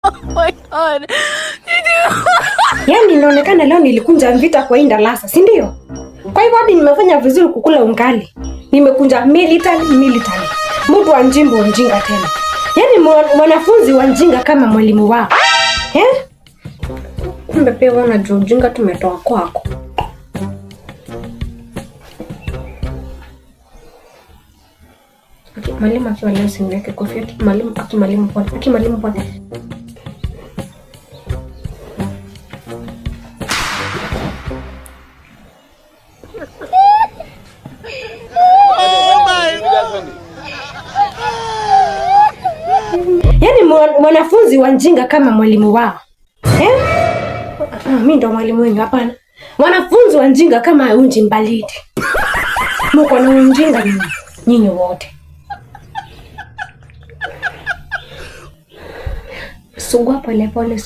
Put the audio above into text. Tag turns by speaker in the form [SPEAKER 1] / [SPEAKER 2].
[SPEAKER 1] Oh my God.
[SPEAKER 2] Yaani inaonekana leo nilikunja mvita kwa hii darasa, si ndio? Kwa hivyo hadi nimefanya vizuri kukula ungali. Nimekunja military. Mtu wa njimbo njinga tena. Yaani mwanafunzi wa njinga kama mwalimu wao. Kumbe pia wana ujinga tumetoa kwako. Mwalimu akiwa leo simweke kofia. Mwalimu pole. Yaani mwanafunzi wa njinga kama mwalimu wao. Mimi ndo mwalimu wenu hapana. Mwanafunzi wa njinga kama unji mbalidi. Mko na unjinga nyinyi wote. Sugua pole.